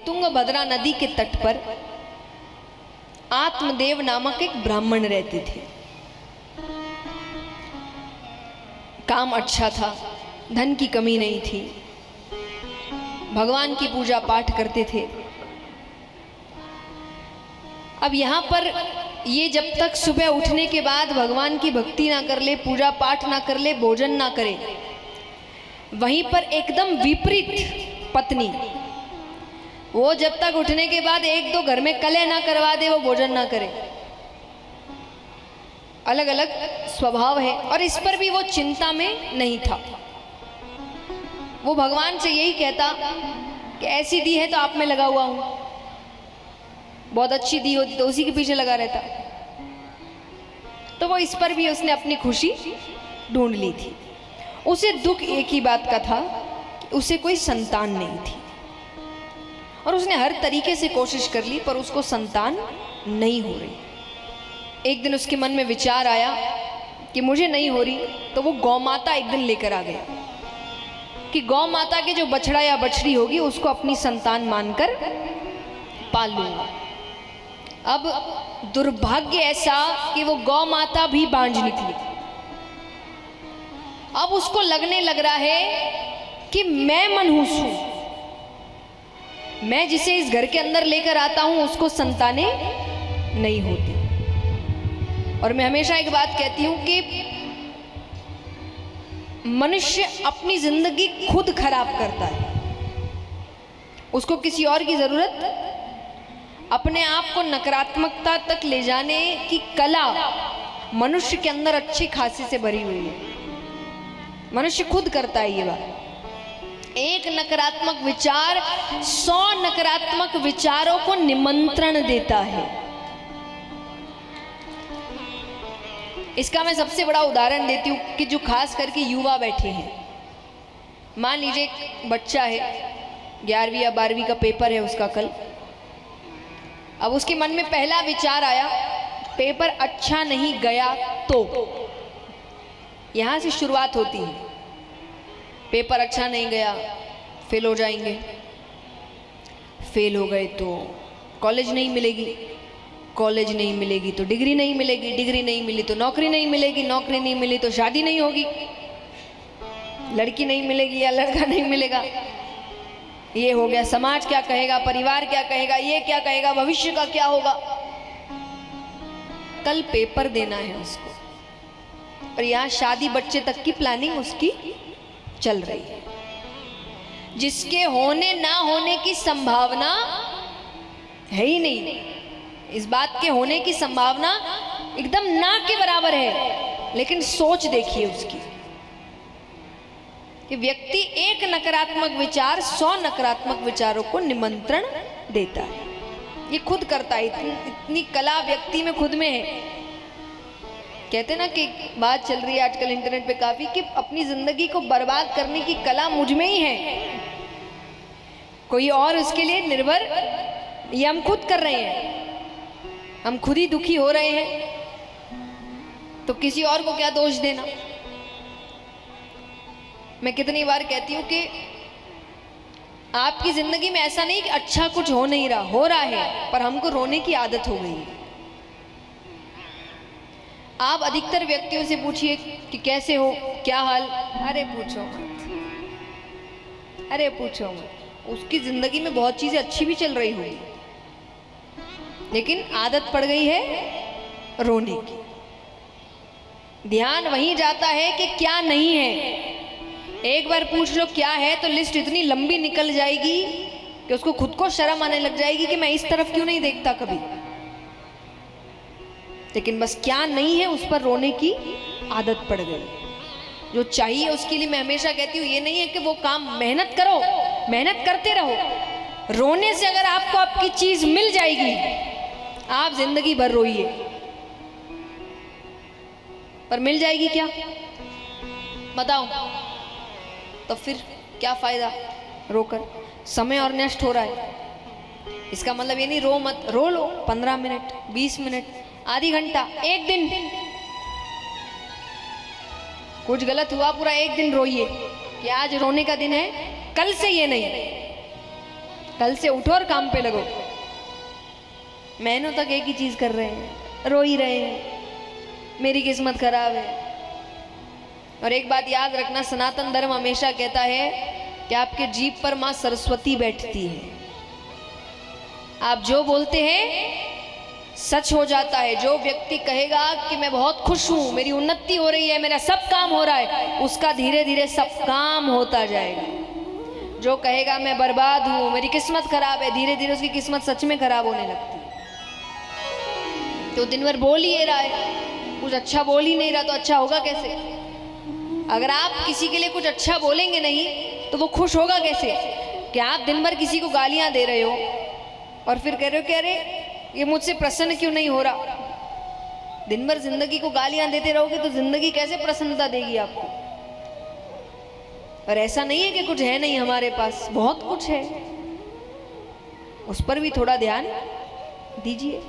तुंगभद्रा नदी के तट पर आत्मदेव नामक एक ब्राह्मण रहते थे। काम अच्छा था, धन की कमी नहीं थी, भगवान की पूजा पाठ करते थे। अब यहाँ पर ये जब तक सुबह उठने के बाद भगवान की भक्ति ना कर ले, पूजा पाठ ना कर ले, भोजन ना करे, वहीं पर एकदम विपरीत पत्नी, वो जब तक उठने के बाद एक दो घर में कलह ना करवा दे, वो भोजन ना करे। अलग अलग स्वभाव है। और इस पर भी वो चिंता में नहीं था। वो भगवान से यही कहता कि ऐसी दी है तो आप में लगा हुआ हूं, बहुत अच्छी दी होती तो उसी के पीछे लगा रहता। तो वो इस पर भी उसने अपनी खुशी ढूंढ ली थी। उसे दुख एक ही बात का था कि उसे कोई संतान नहीं थी, और उसने हर तरीके से कोशिश कर ली पर उसको संतान नहीं हो रही। एक दिन उसके मन में विचार आया कि मुझे नहीं हो रही, तो वो गौ माता एक दिन लेकर आ गया कि गौ माता के जो बछड़ा या बछड़ी होगी उसको अपनी संतान मानकर पाल लूंगा। अब दुर्भाग्य ऐसा कि वो गौ माता भी बांझ निकली। अब उसको लगने लग रहा है कि मैं मनहूस हूं, मैं जिसे इस घर के अंदर लेकर आता हूं उसको संतानें नहीं होती। और मैं हमेशा एक बात कहती हूं कि मनुष्य अपनी जिंदगी खुद खराब करता है, उसको किसी और की जरूरत। अपने आप को नकारात्मकता तक ले जाने की कला मनुष्य के अंदर अच्छी खासी से भरी हुई है। मनुष्य खुद करता है ये बात। एक नकारात्मक विचार 100 नकारात्मक विचारों को निमंत्रण देता है। इसका मैं सबसे बड़ा उदाहरण देती हूँ कि जो खास करके युवा बैठे हैं। मान लीजिए एक बच्चा है, 11वीं या 12वीं का पेपर है उसका कल। अब उसके मन में पहला विचार आया, पेपर अच्छा नहीं गया तो। यहां से शुरुआत होती है। पेपर अच्छा नहीं गया, फेल हो जाएंगे, फेल हो गए तो कॉलेज नहीं मिलेगी, कॉलेज नहीं मिलेगी तो डिग्री नहीं मिलेगी, डिग्री नहीं मिली तो नौकरी नहीं मिलेगी, नौकरी नहीं मिली तो शादी नहीं होगी, लड़की नहीं मिलेगी या लड़का नहीं मिलेगा। ये हो गया, समाज क्या कहेगा, परिवार क्या कहेगा, ये क्या कहेगा, भविष्य का क्या होगा। कल पेपर देना है उसको, और यहाँ शादी बच्चे तक की प्लानिंग उसकी चल रही है। जिसके होने ना होने की संभावना है ही नहीं, इस बात के होने की संभावना एकदम ना के बराबर है। लेकिन सोच देखिए उसकी कि व्यक्ति एक नकारात्मक विचार 100 नकारात्मक विचारों को निमंत्रण देता है। ये खुद करता है। इतनी कला व्यक्ति में खुद में है। कहते ना कि बात चल रही है आजकल इंटरनेट पे काफी कि अपनी जिंदगी को बर्बाद करने की कला मुझ में ही है, कोई और उसके लिए निर्भर, ये हम खुद कर रहे हैं। हम खुद ही दुखी हो रहे हैं तो किसी और को क्या दोष देना। मैं कितनी बार कहती हूँ कि आपकी जिंदगी में ऐसा नहीं कि अच्छा कुछ हो नहीं रहा, हो रहा है, पर हमको रोने की आदत हो गई है। आप अधिकतर व्यक्तियों से पूछिए कि कैसे हो, क्या हाल, अरे पूछो मत, अरे पूछो मत। उसकी जिंदगी में बहुत चीजें अच्छी भी चल रही होगी, लेकिन आदत पड़ गई है रोने की। ध्यान वहीं जाता है कि क्या नहीं है। एक बार पूछ लो क्या है तो लिस्ट इतनी लंबी निकल जाएगी कि उसको खुद को शर्म आने लग जाएगी कि मैं इस तरफ क्यों नहीं देखता कभी। लेकिन बस क्या नहीं है उस पर रोने की आदत पड़ गई। जो चाहिए उसके लिए मैं हमेशा कहती हूँ, ये नहीं है कि वो काम मेहनत करो, मेहनत करते रहो। रोने से अगर आपको आपकी चीज मिल जाएगी, आप जिंदगी भर रोइए, पर मिल जाएगी क्या बताओ? तो फिर क्या फायदा रोकर, समय और नष्ट हो रहा है। इसका मतलब ये नहीं रो मत, रो लो 15 मिनट, 20 मिनट, आधी घंटा, एक दिन। कुछ गलत हुआ पूरा एक दिन रोइए कि आज रोने का दिन है, कल से ये नहीं। कल से उठो और काम पे लगो। महीनों तक एक ही चीज कर रहे हैं, रो ही रहे हैं, मेरी किस्मत खराब है। और एक बात याद रखना, सनातन धर्म हमेशा कहता है कि आपके जीभ पर मां सरस्वती बैठती है। आप जो बोलते हैं सच हो जाता है। जो व्यक्ति कहेगा कि मैं बहुत खुश हूं, मेरी उन्नति हो रही है, मेरा सब काम हो रहा है, उसका धीरे धीरे सब काम होता जाएगा। जो कहेगा मैं बर्बाद हूं, मेरी किस्मत खराब है, धीरे धीरे उसकी किस्मत सच में खराब होने लगती है। तो दिन भर बोल ही रहा है, कुछ अच्छा बोल ही नहीं रहा, तो अच्छा होगा कैसे? अगर आप किसी के लिए कुछ अच्छा बोलेंगे नहीं तो वो खुश होगा कैसे? कि आप दिन भर किसी को गालियां दे रहे हो और फिर कह रहे हो कि अरे ये मुझसे प्रसन्न क्यों नहीं हो रहा। दिन भर जिंदगी को गालियां देते रहोगे तो जिंदगी कैसे प्रसन्नता देगी आपको? और ऐसा नहीं है कि कुछ है नहीं, हमारे पास बहुत कुछ है, उस पर भी थोड़ा ध्यान दीजिए।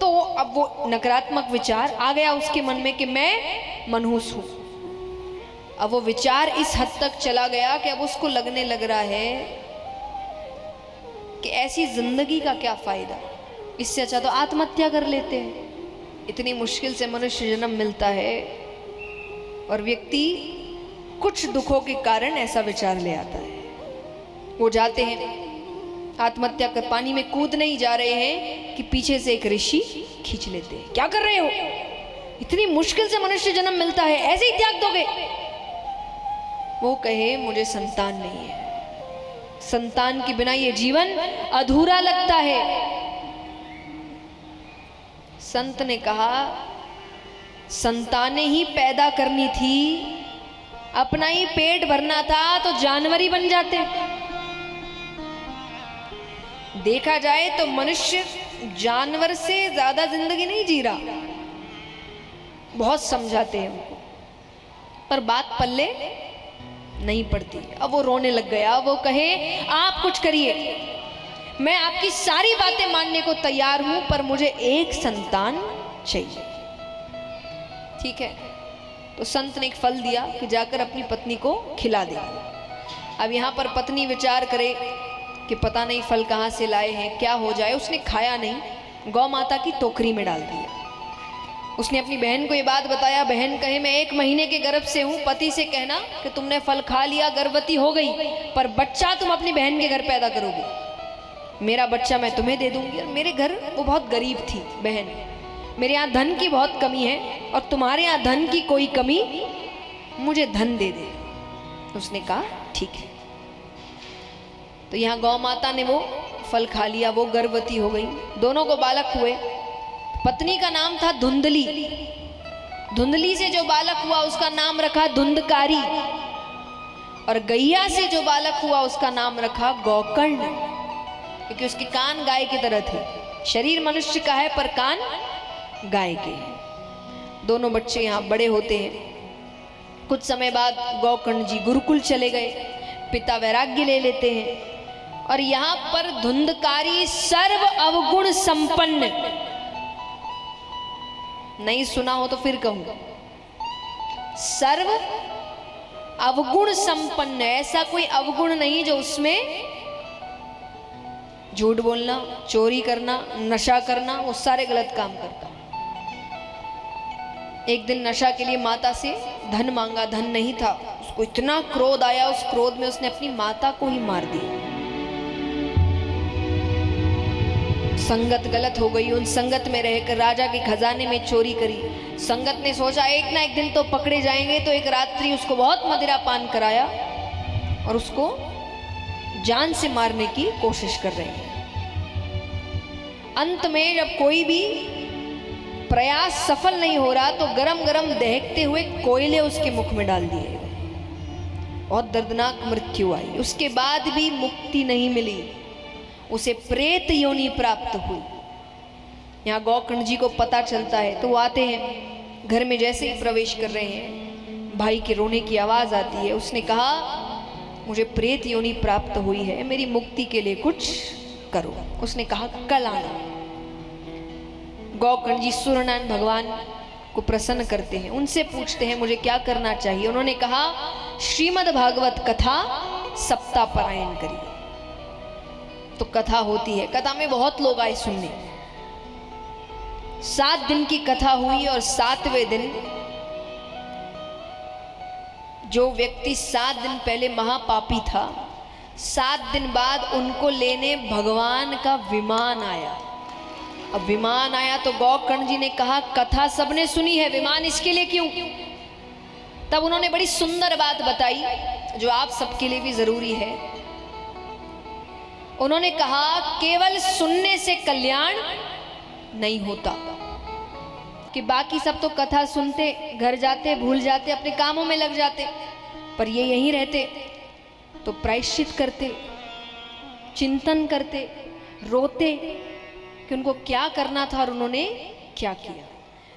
तो अब वो नकारात्मक विचार आ गया उसके मन में कि मैं मनहूस हूं। अब वो विचार इस हद तक चला गया कि अब उसको लगने लग रहा है कि ऐसी जिंदगी का क्या फायदा, इससे अच्छा तो आत्महत्या कर लेते हैं। इतनी मुश्किल से मनुष्य जन्म मिलता है और व्यक्ति कुछ दुखों के कारण ऐसा विचार ले आता है। वो जाते हैं आत्महत्या कर, पानी में कूदने ही जा रहे हैं कि पीछे से एक ऋषि खींच लेते हैं। क्या कर रहे हो? इतनी मुश्किल से मनुष्य जन्म मिलता है, ऐसे ही त्याग दोगे? वो कहे मुझे संतान नहीं है, संतान के बिना ये जीवन अधूरा लगता है। संत ने कहा संतानें ही पैदा करनी थी, अपना ही पेट भरना था तो जानवर ही बन जाते। देखा जाए तो मनुष्य जानवर से ज्यादा जिंदगी नहीं जी रहा। बहुत समझाते हैं उनको, पर बात पल्ले नहीं पड़ती। अब वो रोने लग गया। वो कहे आप कुछ करिए, मैं आपकी सारी बातें मानने को तैयार हूं, पर मुझे एक संतान चाहिए। ठीक है, तो संत ने एक फल दिया कि जाकर अपनी पत्नी को खिला दे। अब यहां पर पत्नी विचार करे कि पता नहीं फल कहां से लाए हैं, क्या हो जाए। उसने खाया नहीं, गौ माता की टोकरी में डाल दिया। उसने अपनी बहन को ये बात बताया। बहन कहे मैं 1 महीने के गर्भ से हूँ, पति से कहना कि तुमने फल खा लिया, गर्भवती हो गई, पर बच्चा तुम अपनी बहन के घर पैदा करोगे, मेरा बच्चा मैं तुम्हें दे दूंगी। और मेरे घर वो बहुत गरीब थी बहन, मेरे यहाँ धन की बहुत कमी है और तुम्हारे यहाँ धन की कोई कमी, मुझे धन दे दे। उसने कहा ठीक है। तो यहाँ गौ माता ने वो फल खा लिया, वो गर्भवती हो गई, दोनों को बालक हुए। पत्नी का नाम था धुंधली। धुंधली से जो बालक हुआ उसका नाम रखा धुंधकारी, और गैया से जो बालक हुआ उसका नाम रखा गौकर्ण, क्योंकि उसके कान गाय की तरह थे। शरीर मनुष्य का है पर कान गाय के हैं। दोनों बच्चे यहाँ बड़े होते हैं। कुछ समय बाद गौकर्ण जी गुरुकुल चले गए, पिता वैराग्य ले लेते हैं, और यहाँ पर धुंधकारी सर्व अवगुण संपन्न, नहीं सुना हो तो फिर कहूंगा, सर्व अवगुण संपन्न। ऐसा कोई अवगुण नहीं जो उसमें झूठ बोलना, चोरी करना, नशा करना, वो सारे गलत काम करता। एक दिन नशा के लिए माता से धन मांगा, धन नहीं था। उसको इतना क्रोध आया, उस क्रोध में उसने अपनी माता को ही मार दिया। संगत गलत हो गई, उन संगत में रहकर राजा के खजाने में चोरी करी। संगत ने सोचा एक ना एक दिन तो पकड़े जाएंगे, तो एक रात्रि उसको बहुत मदिरा पान कराया और उसको जान से मारने की कोशिश कर रहे हैं। अंत में जब कोई भी प्रयास सफल नहीं हो रहा तो गरम गरम दहकते हुए कोयले उसके मुख में डाल दिए। बहुत दर्दनाक मृत्यु आई। उसके बाद भी मुक्ति नहीं मिली, उसे प्रेत योनि प्राप्त हुई। यहाँ गौकर्ण जी को पता चलता है तो वो आते हैं। घर में जैसे ही प्रवेश कर रहे हैं, भाई के रोने की आवाज आती है। उसने कहा मुझे प्रेत योनि प्राप्त हुई है, मेरी मुक्ति के लिए कुछ करो। उसने कहा कल आना। गौकर्ण जी सूर्यनारायण भगवान को प्रसन्न करते हैं, उनसे पूछते हैं मुझे क्या करना चाहिए। उन्होंने कहा श्रीमद् भागवत कथा सप्ताह पारायण करिए। तो कथा होती है, कथा में बहुत लोग आए सुनने। 7 दिन की कथा हुई और 7वें दिन जो व्यक्ति 7 दिन पहले महापापी था, 7 दिन बाद उनको लेने भगवान का विमान आया। अब विमान आया तो गौकर्ण जी ने कहा कथा सबने सुनी है, विमान इसके लिए क्यों? तब उन्होंने बड़ी सुंदर बात बताई जो आप सबके लिए भी जरूरी है। उन्होंने कहा केवल सुनने से कल्याण नहीं होता, कि बाकी सब तो कथा सुनते, घर जाते, भूल जाते, अपने कामों में लग जाते, पर ये यहीं रहते तो प्रायश्चित करते, चिंतन करते, रोते कि उनको क्या करना था और उन्होंने क्या किया।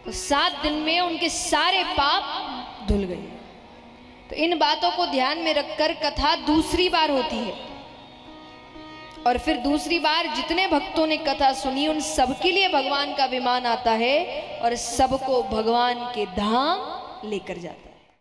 तो 7 दिन में उनके सारे पाप धुल गए। तो इन बातों को ध्यान में रखकर कथा दूसरी बार होती है, और फिर दूसरी बार जितने भक्तों ने कथा सुनी उन सबके लिए भगवान का विमान आता है और सबको भगवान के धाम लेकर जाता है।